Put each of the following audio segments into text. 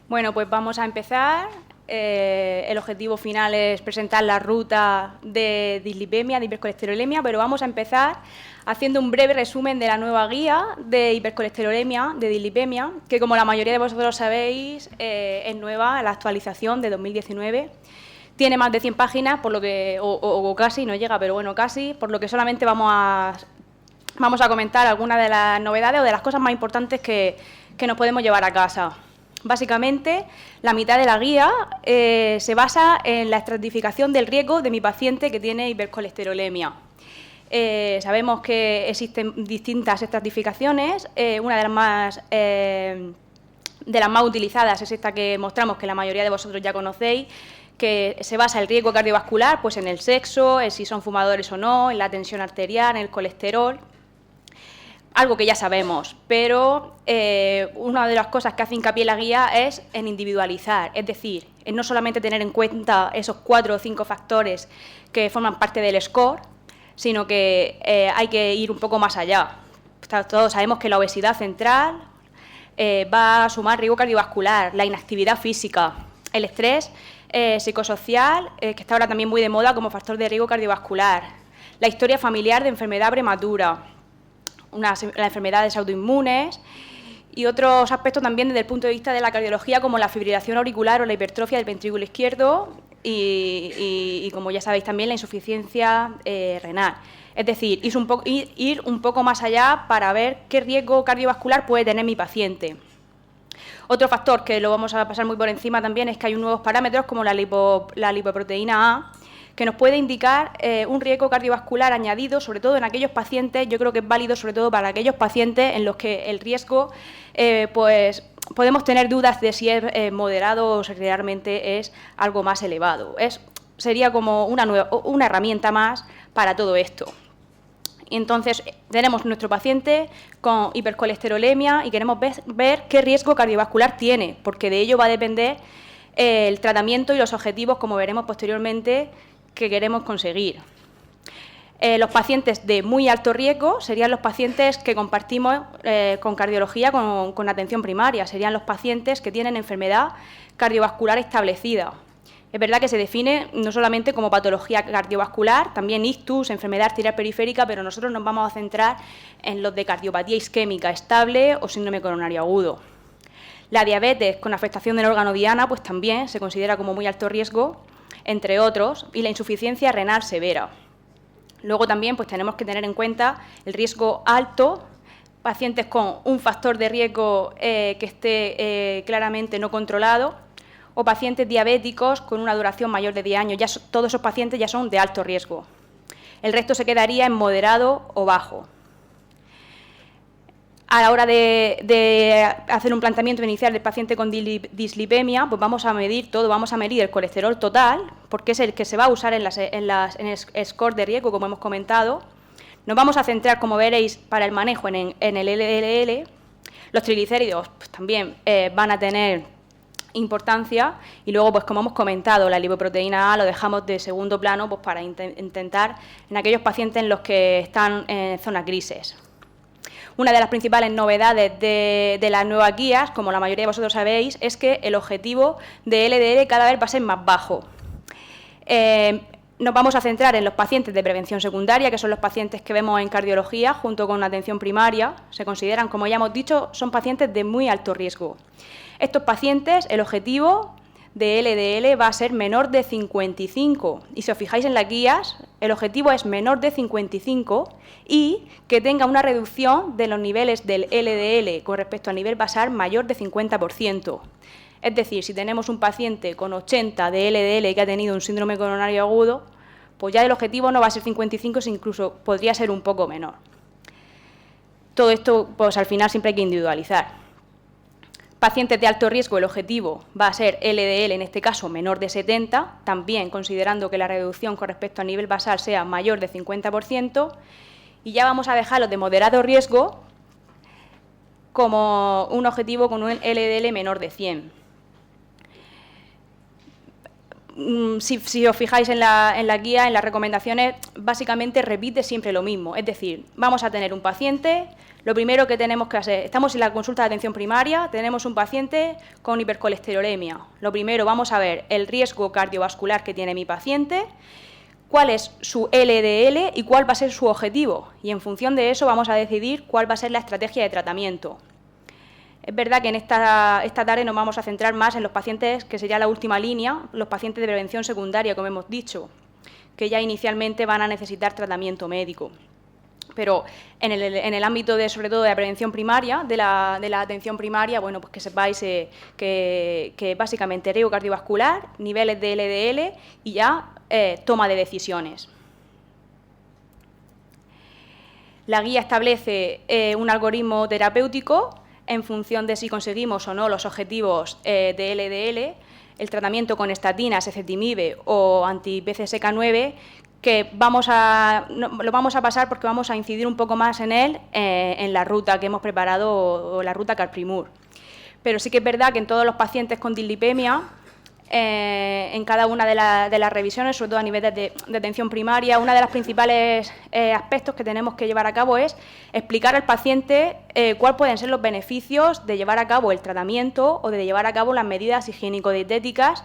Bueno, pues vamos a empezar. El objetivo final es presentar la ruta de dislipemia, de hipercolesterolemia, pero vamos a empezar haciendo un breve resumen de la nueva guía de hipercolesterolemia, de dislipemia, que como la mayoría de vosotros sabéis, es nueva, la actualización de 2019. Tiene más de 100 páginas, por lo que, o casi, no llega, pero bueno, casi, por lo que solamente vamos a comentar algunas de las novedades o de las cosas más importantes que nos podemos llevar a casa. Básicamente, la mitad de la guía se basa en la estratificación del riesgo de mi paciente que tiene hipercolesterolemia. Sabemos que existen distintas estratificaciones, una de las más utilizadas es esta que mostramos, que la mayoría de vosotros ya conocéis, que se basa el riesgo cardiovascular pues en el sexo, en si son fumadores o no, en la tensión arterial, en el colesterol. Algo que ya sabemos, pero una de las cosas que hace hincapié la guía es en individualizar, es decir, en no solamente tener en cuenta esos 4 o 5 factores que forman parte del score, sino que hay que ir un poco más allá. Todos sabemos que la obesidad central va a sumar riesgo cardiovascular, la inactividad física, el estrés psicosocial, que está ahora también muy de moda como factor de riesgo cardiovascular, la historia familiar de enfermedad prematura, las enfermedades autoinmunes y otros aspectos también desde el punto de vista de la cardiología, como la fibrilación auricular o la hipertrofia del ventrículo izquierdo y como ya sabéis también la insuficiencia renal. Es decir, ir un poco más allá para ver qué riesgo cardiovascular puede tener mi paciente. Otro factor que lo vamos a pasar muy por encima también es que hay nuevos parámetros como la lipoproteína A, que nos puede indicar un riesgo cardiovascular añadido, sobre todo en aquellos pacientes, yo creo que es válido sobre todo para aquellos pacientes en los que el riesgo, pues podemos tener dudas de si es moderado o si realmente es algo más elevado. Sería como una herramienta más para todo esto. Y entonces tenemos nuestro paciente con hipercolesterolemia y queremos ver qué riesgo cardiovascular tiene, porque de ello va a depender el tratamiento y los objetivos, como veremos posteriormente, que queremos conseguir. Los pacientes de muy alto riesgo serían los pacientes que compartimos con cardiología con atención primaria, serían los pacientes que tienen enfermedad cardiovascular establecida. Es verdad que se define no solamente como patología cardiovascular, también ictus, enfermedad arterial periférica, pero nosotros nos vamos a centrar en los de cardiopatía isquémica estable o síndrome coronario agudo. La diabetes con afectación del órgano diana pues también se considera como muy alto riesgo, entre otros, y la insuficiencia renal severa. Luego también pues, tenemos que tener en cuenta el riesgo alto, pacientes con un factor de riesgo que esté claramente no controlado, o pacientes diabéticos con una duración mayor de 10 años. Todos esos pacientes ya son de alto riesgo. El resto se quedaría en moderado o bajo. A la hora de hacer un planteamiento inicial del paciente con dislipemia, pues vamos a medir todo, vamos a medir el colesterol total, porque es el que se va a usar en el score de riesgo, como hemos comentado. Nos vamos a centrar, como veréis, para el manejo en el LDL. Los triglicéridos pues, también van a tener importancia y luego, pues como hemos comentado, la lipoproteína A lo dejamos de segundo plano pues, para intentar en aquellos pacientes en los que están en zonas grises. Una de las principales novedades de las nuevas guías, como la mayoría de vosotros sabéis, es que el objetivo de LDL cada vez va a ser más bajo. Nos vamos a centrar en los pacientes de prevención secundaria, que son los pacientes que vemos en cardiología junto con atención primaria. Se consideran, como ya hemos dicho, son pacientes de muy alto riesgo. Estos pacientes, el objetivo de LDL va a ser menor de 55 y si os fijáis en las guías, el objetivo es menor de 55 y que tenga una reducción de los niveles del LDL con respecto al nivel basal mayor de 50%. Es decir, si tenemos un paciente con 80 de LDL que ha tenido un síndrome coronario agudo, pues ya el objetivo no va a ser 55, sino incluso podría ser un poco menor. Todo esto, pues al final siempre hay que individualizar. Pacientes de alto riesgo, el objetivo va a ser LDL, en este caso menor de 70, también considerando que la reducción con respecto al nivel basal sea mayor de 50%, y ya vamos a dejar los de moderado riesgo como un objetivo con un LDL menor de 100. Si os fijáis en la guía, en las recomendaciones, básicamente repite siempre lo mismo. Es decir, vamos a tener un paciente, lo primero que tenemos que hacer, estamos en la consulta de atención primaria, tenemos un paciente con hipercolesterolemia. Lo primero, vamos a ver el riesgo cardiovascular que tiene mi paciente, cuál es su LDL y cuál va a ser su objetivo. Y en función de eso vamos a decidir cuál va a ser la estrategia de tratamiento. Es verdad que en esta tarde nos vamos a centrar más en los pacientes, que sería la última línea, los pacientes de prevención secundaria, como hemos dicho, que ya inicialmente van a necesitar tratamiento médico. Pero en el ámbito, sobre todo, de la prevención primaria, de la atención primaria, bueno, pues que sepáis que básicamente riesgo cardiovascular, niveles de LDL y ya toma de decisiones. La guía establece un algoritmo terapéutico en función de si conseguimos o no los objetivos de LDL, el tratamiento con estatinas, ezetimibe o anti-PCSK9, que lo vamos a pasar porque vamos a incidir un poco más en él en la ruta que hemos preparado, o la ruta Carprimur. Pero sí que es verdad que en todos los pacientes con dislipemia, en cada una de las revisiones, sobre todo a nivel de atención primaria, uno de los principales aspectos que tenemos que llevar a cabo es explicar al paciente cuáles pueden ser los beneficios de llevar a cabo el tratamiento o de llevar a cabo las medidas higiénico-dietéticas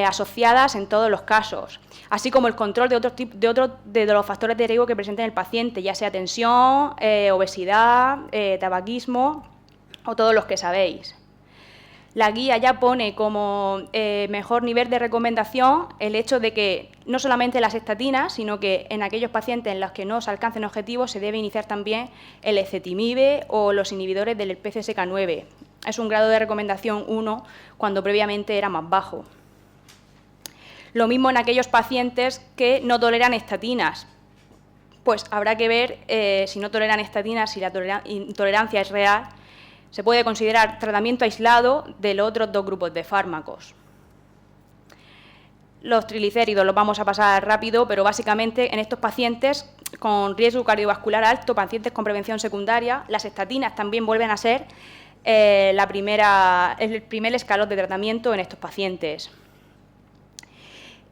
asociadas en todos los casos, así como el control de los factores de riesgo que presente el paciente, ya sea tensión, obesidad, tabaquismo o todos los que sabéis. La guía ya pone como mejor nivel de recomendación el hecho de que no solamente las estatinas, sino que en aquellos pacientes en los que no se alcancen objetivos se debe iniciar también el ezetimibe o los inhibidores del PCSK9. Es un grado de recomendación 1 cuando previamente era más bajo. Lo mismo en aquellos pacientes que no toleran estatinas. Pues habrá que ver si no toleran estatinas, si la intolerancia es real. Se puede considerar tratamiento aislado de los otros dos grupos de fármacos. Los triglicéridos los vamos a pasar rápido, pero básicamente en estos pacientes con riesgo cardiovascular alto, pacientes con prevención secundaria, las estatinas también vuelven a ser el primer escalón de tratamiento en estos pacientes.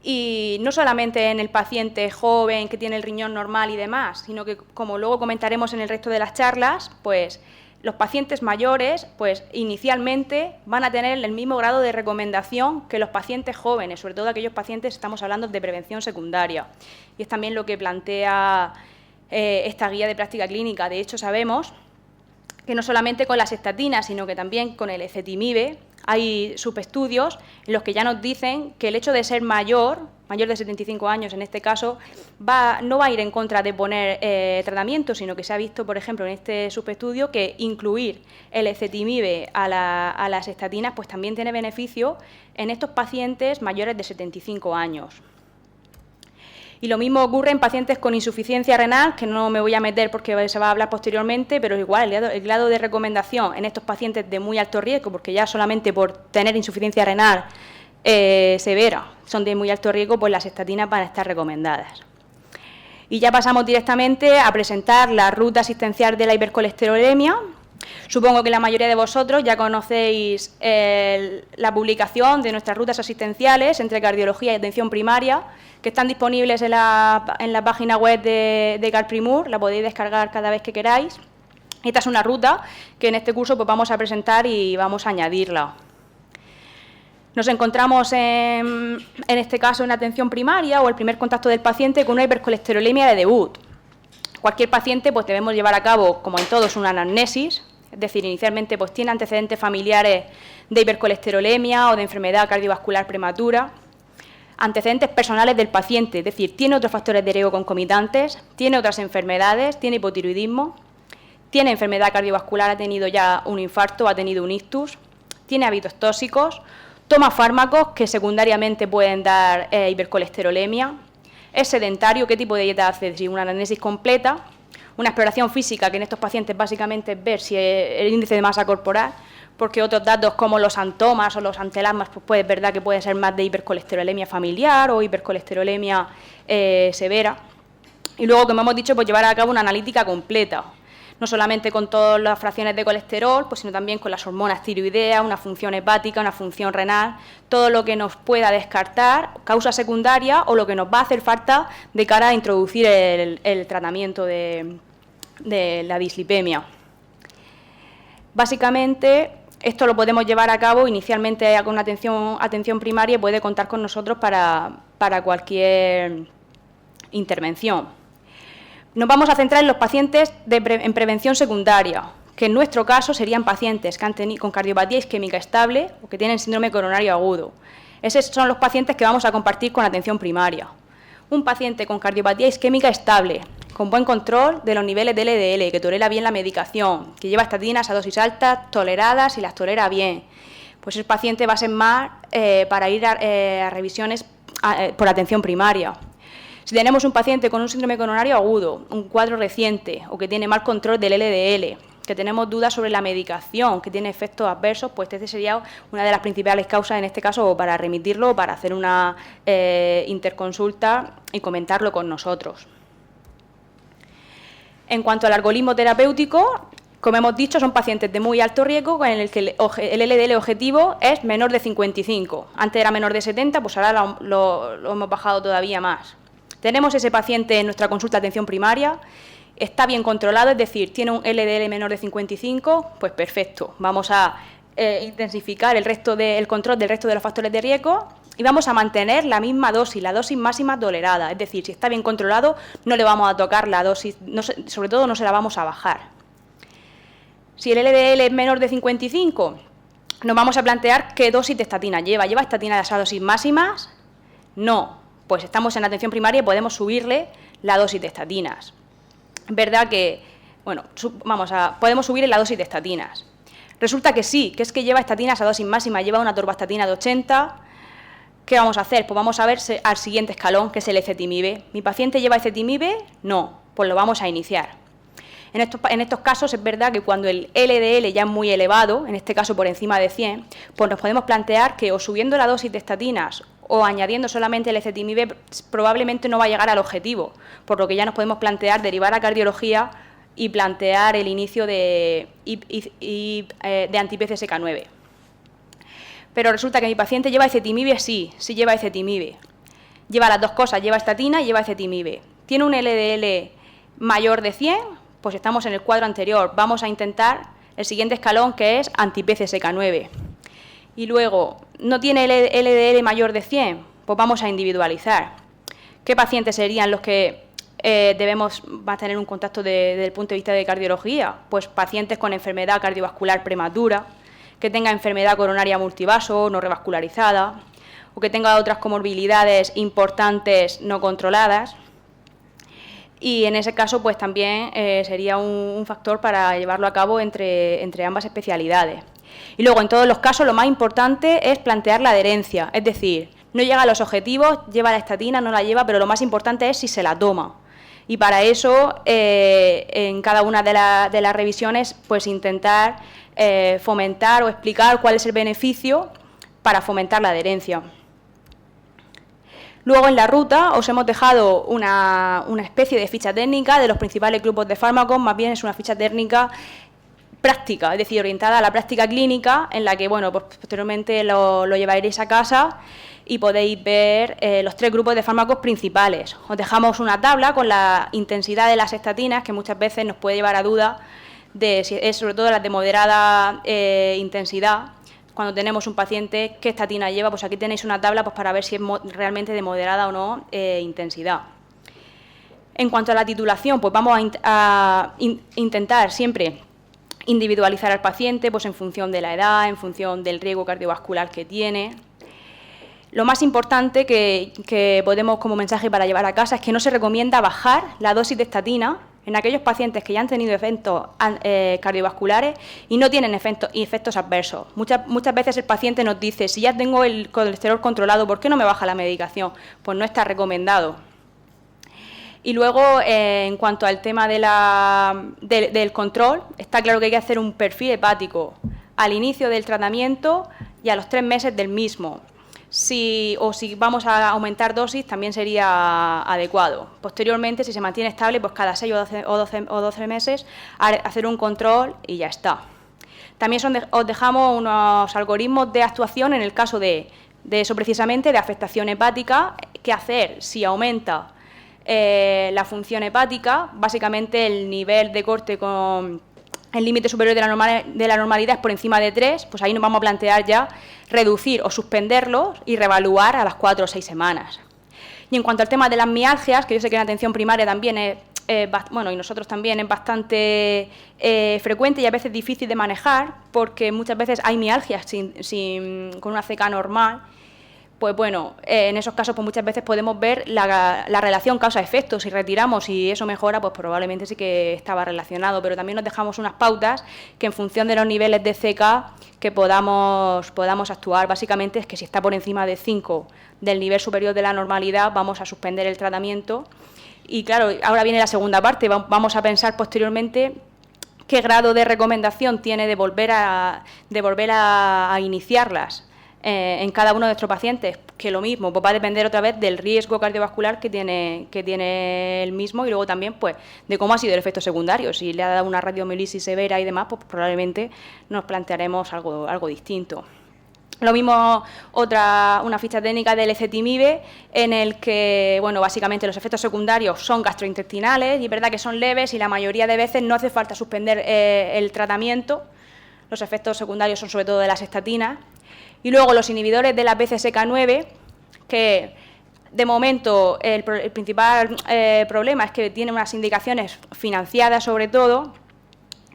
Y no solamente en el paciente joven que tiene el riñón normal y demás, sino que, como luego comentaremos en el resto de las charlas, pues los pacientes mayores, pues inicialmente van a tener el mismo grado de recomendación que los pacientes jóvenes, sobre todo aquellos pacientes, estamos hablando de prevención secundaria. Y es también lo que plantea esta guía de práctica clínica. De hecho, sabemos que no solamente con las estatinas, sino que también con el ezetimibe, hay subestudios en los que ya nos dicen que el hecho de ser mayor de 75 años en este caso, no va a ir en contra de poner tratamiento, sino que se ha visto, por ejemplo, en este subestudio que incluir el ezetimibe a las estatinas pues también tiene beneficio en estos pacientes mayores de 75 años. Y lo mismo ocurre en pacientes con insuficiencia renal, que no me voy a meter porque se va a hablar posteriormente, pero igual el grado de recomendación en estos pacientes de muy alto riesgo, porque ya solamente por tener insuficiencia renal severa son de muy alto riesgo, pues las estatinas van a estar recomendadas. Y ya pasamos directamente a presentar la ruta asistencial de la hipercolesterolemia. Supongo que la mayoría de vosotros ya conocéis la publicación de nuestras rutas asistenciales entre cardiología y atención primaria, que están disponibles en la página web de Carprimur, la podéis descargar cada vez que queráis. Esta es una ruta que en este curso pues, vamos a presentar y vamos a añadirla. Nos encontramos en este caso en atención primaria o el primer contacto del paciente con una hipercolesterolemia de debut. Cualquier paciente pues debemos llevar a cabo, como en todos, una anamnesis, es decir, inicialmente pues tiene antecedentes familiares de hipercolesterolemia o de enfermedad cardiovascular prematura, antecedentes personales del paciente, es decir, tiene otros factores de riesgo concomitantes, tiene otras enfermedades, tiene hipotiroidismo, tiene enfermedad cardiovascular, ha tenido ya un infarto, ha tenido un ictus, tiene hábitos tóxicos, toma fármacos que secundariamente pueden dar hipercolesterolemia, es sedentario, qué tipo de dieta hace, si una anamnesis completa, una exploración física que en estos pacientes básicamente es ver si el índice de masa corporal, porque otros datos como los antomas o los antelasmas, pues es verdad que pueden ser más de hipercolesterolemia familiar o hipercolesterolemia severa. Y luego, como hemos dicho, pues llevar a cabo una analítica completa. no solamente con todas las fracciones de colesterol, pues, sino también con las hormonas tiroideas, una función hepática, una función renal, todo lo que nos pueda descartar, causa secundaria o lo que nos va a hacer falta de cara a introducir el tratamiento de la dislipemia. Básicamente, esto lo podemos llevar a cabo inicialmente con una atención primaria y puede contar con nosotros para cualquier intervención. Nos vamos a centrar en los pacientes en prevención secundaria, que en nuestro caso serían pacientes que han tenido con cardiopatía isquémica estable o que tienen síndrome coronario agudo. Esos son los pacientes que vamos a compartir con atención primaria. Un paciente con cardiopatía isquémica estable, con buen control de los niveles de LDL, que tolera bien la medicación, que lleva estatinas a dosis altas, toleradas y las tolera bien. Pues ese paciente va a ser más para ir a revisiones por atención primaria. Si tenemos un paciente con un síndrome coronario agudo, un cuadro reciente o que tiene mal control del LDL, que tenemos dudas sobre la medicación, que tiene efectos adversos, pues este sería una de las principales causas en este caso para remitirlo o para hacer una interconsulta y comentarlo con nosotros. En cuanto al algoritmo terapéutico, como hemos dicho, son pacientes de muy alto riesgo en el que el LDL objetivo es menor de 55. Antes era menor de 70, pues ahora lo hemos bajado todavía más. Tenemos ese paciente en nuestra consulta de atención primaria, está bien controlado, es decir, tiene un LDL menor de 55, pues perfecto. Vamos a intensificar el control del resto de los factores de riesgo y vamos a mantener la misma dosis, la dosis máxima tolerada. Es decir, si está bien controlado, no le vamos a tocar la dosis, sobre todo no se la vamos a bajar. Si el LDL es menor de 55, nos vamos a plantear qué dosis de estatina lleva. ¿Lleva estatina de esas dosis máximas? No. Pues estamos en atención primaria y podemos subirle la dosis de estatinas. Es verdad que, bueno, podemos subirle la dosis de estatinas. Resulta que sí, que es que lleva estatinas a dosis máxima, lleva una atorvastatina de 80. ¿Qué vamos a hacer? Pues vamos a ver al siguiente escalón, que es el ezetimibe. ¿Mi paciente lleva ezetimibe? No, pues lo vamos a iniciar. En estos casos es verdad que cuando el LDL ya es muy elevado, en este caso por encima de 100, pues nos podemos plantear que o subiendo la dosis de estatinas o añadiendo solamente el ezetimibe probablemente no va a llegar al objetivo, por lo que ya nos podemos plantear derivar a cardiología y plantear el inicio de anti-PCSK9. Pero resulta que mi paciente lleva ezetimibe, sí lleva ezetimibe. Lleva las dos cosas, lleva estatina y lleva ezetimibe. ¿Tiene un LDL mayor de 100? Pues estamos en el cuadro anterior. Vamos a intentar el siguiente escalón, que es anti-PCSK9. Y luego, ¿no tiene el LDL mayor de 100? Pues vamos a individualizar. ¿Qué pacientes serían los que debemos tener un contacto desde el punto de vista de cardiología? Pues pacientes con enfermedad cardiovascular prematura, que tenga enfermedad coronaria multivaso no revascularizada, o que tenga otras comorbilidades importantes no controladas. Y en ese caso, pues también sería un factor para llevarlo a cabo entre ambas especialidades. Y luego, en todos los casos, lo más importante es plantear la adherencia, es decir, no llega a los objetivos, lleva la estatina, no la lleva, pero lo más importante es si se la toma. Y para eso, en cada una de las revisiones, pues intentar fomentar o explicar cuál es el beneficio para fomentar la adherencia. Luego, en la ruta, os hemos dejado una especie de ficha técnica de los principales grupos de fármacos, más bien es una ficha técnica práctica, es decir, orientada a la práctica clínica, en la que, bueno, pues posteriormente lo llevaréis a casa y podéis ver los 3 grupos de fármacos principales. Os dejamos una tabla con la intensidad de las estatinas, que muchas veces nos puede llevar a duda de si es sobre todo las de moderada intensidad. Cuando tenemos un paciente, ¿qué estatina lleva? Pues aquí tenéis una tabla pues, para ver si es realmente de moderada o no intensidad. En cuanto a la titulación, pues vamos a intentar siempre individualizar al paciente pues, en función de la edad, en función del riesgo cardiovascular que tiene. Lo más importante que podemos como mensaje para llevar a casa es que no se recomienda bajar la dosis de estatina en aquellos pacientes que ya han tenido efectos cardiovasculares y no tienen efectos adversos. Muchas veces el paciente nos dice, si ya tengo el colesterol controlado, ¿por qué no me baja la medicación? Pues no está recomendado. Y luego, en cuanto al tema del control, está claro que hay que hacer un perfil hepático al inicio del tratamiento y a los 3 meses del mismo. si vamos a aumentar dosis, también sería adecuado. Posteriormente, si se mantiene estable, pues cada 6 o 12 meses hacer un control y ya está. También os dejamos unos algoritmos de actuación en el caso de eso precisamente, de afectación hepática, qué hacer si aumenta la función hepática. Básicamente el nivel de corte con el límite superior de la normalidad es por encima de 3, pues ahí nos vamos a plantear ya reducir o suspenderlo y reevaluar a las 4 o 6 semanas. Y en cuanto al tema de las mialgias, que yo sé que en atención primaria también es, bueno, y nosotros también es bastante frecuente y a veces difícil de manejar, porque muchas veces hay mialgias con una CK normal. Pues bueno, en esos casos pues muchas veces podemos ver la relación causa-efecto. Si retiramos y eso mejora, pues probablemente sí que estaba relacionado, pero también nos dejamos unas pautas que en función de los niveles de CK que podamos actuar. Básicamente es que si está por encima de 5 del nivel superior de la normalidad, vamos a suspender el tratamiento. Y claro, ahora viene la segunda parte, vamos a pensar posteriormente qué grado de recomendación tiene de volver a iniciarlas en cada uno de nuestros pacientes, que lo mismo pues va a depender otra vez del riesgo cardiovascular que tiene el mismo y luego también pues de cómo ha sido el efecto secundario. Si le ha dado una radiomielitis severa y demás, pues probablemente nos plantearemos algo distinto. Lo mismo una ficha técnica del ezetimibe en el que, bueno, básicamente los efectos secundarios son gastrointestinales y es verdad que son leves y la mayoría de veces no hace falta suspender el tratamiento. Los efectos secundarios son sobre todo de las estatinas. Y luego los inhibidores de la BCSK9, que de momento el principal problema es que tiene unas indicaciones financiadas sobre todo,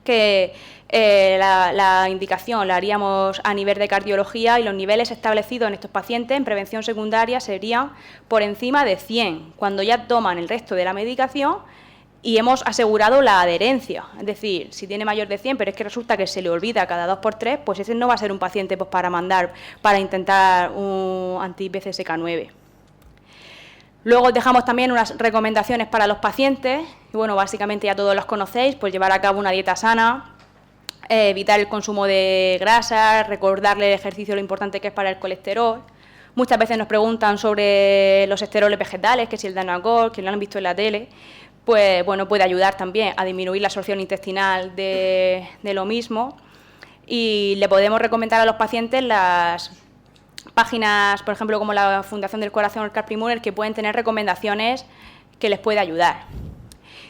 que la indicación la haríamos a nivel de cardiología y los niveles establecidos en estos pacientes en prevención secundaria serían por encima de 100, cuando ya toman el resto de la medicación y hemos asegurado la adherencia. Es decir, si tiene mayor de 100, pero es que resulta que se le olvida cada 2 por 3, pues ese no va a ser un paciente pues, para intentar un anti-BCSK9. Luego dejamos también unas recomendaciones para los pacientes, y bueno, básicamente ya todos los conocéis, pues llevar a cabo una dieta sana, evitar el consumo de grasas, recordarle el ejercicio lo importante que es para el colesterol. Muchas veces nos preguntan sobre los esteroles vegetales, que si el Danacol, que lo han visto en la tele, pues bueno, puede ayudar también a disminuir la absorción intestinal de lo mismo. Y le podemos recomendar a los pacientes las páginas, por ejemplo, como la Fundación del Corazón, el Cardiopulmonar, que pueden tener recomendaciones que les puede ayudar.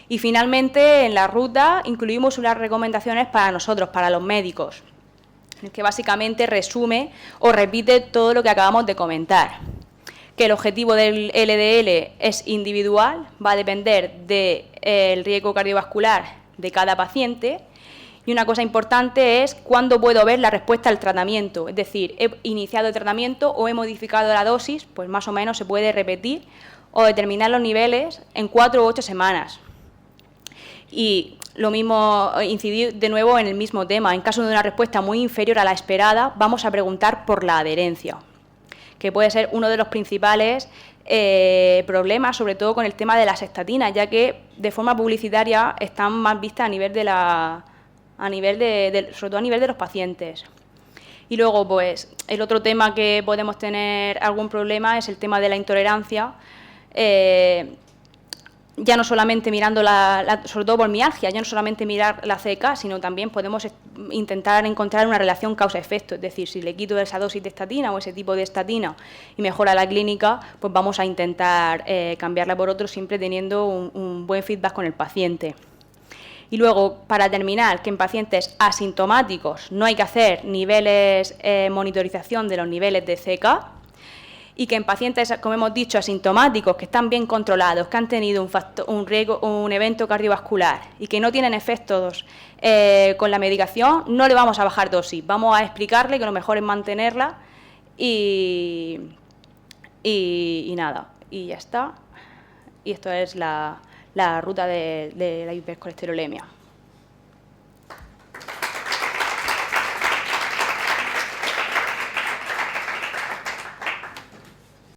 Y finalmente, en la ruta incluimos unas recomendaciones para nosotros, para los médicos, que básicamente resume o repite todo lo que acabamos de comentar. Que el objetivo del LDL es individual, va a depender del riesgo cardiovascular de cada paciente. Y una cosa importante es cuándo puedo ver la respuesta al tratamiento. Es decir, he iniciado el tratamiento o he modificado la dosis, pues más o menos se puede repetir o determinar los niveles en 4 u 8 semanas. Y lo mismo, incidir de nuevo en el mismo tema. En caso de una respuesta muy inferior a la esperada, vamos a preguntar por la adherencia, que puede ser uno de los principales problemas, sobre todo con el tema de las estatinas, ya que de forma publicitaria están más vistas sobre todo a nivel de los pacientes. Y luego, pues, el otro tema que podemos tener algún problema es el tema de la intolerancia, ya no solamente mirando sobre todo por mialgia, ya no solamente mirar la CK, sino también podemos intentar encontrar una relación causa-efecto, es decir, si le quito esa dosis de estatina o ese tipo de estatina y mejora la clínica, pues vamos a intentar cambiarla por otro, siempre teniendo un buen feedback con el paciente. Y luego, para terminar, que en pacientes asintomáticos no hay que hacer monitorización de los niveles de CK, y que en pacientes, como hemos dicho, asintomáticos, que están bien controlados, que han tenido un evento cardiovascular y que no tienen efectos con la medicación, no le vamos a bajar dosis. Vamos a explicarle que lo mejor es mantenerla y nada, y ya está. Y esto es la ruta de la hipercolesterolemia.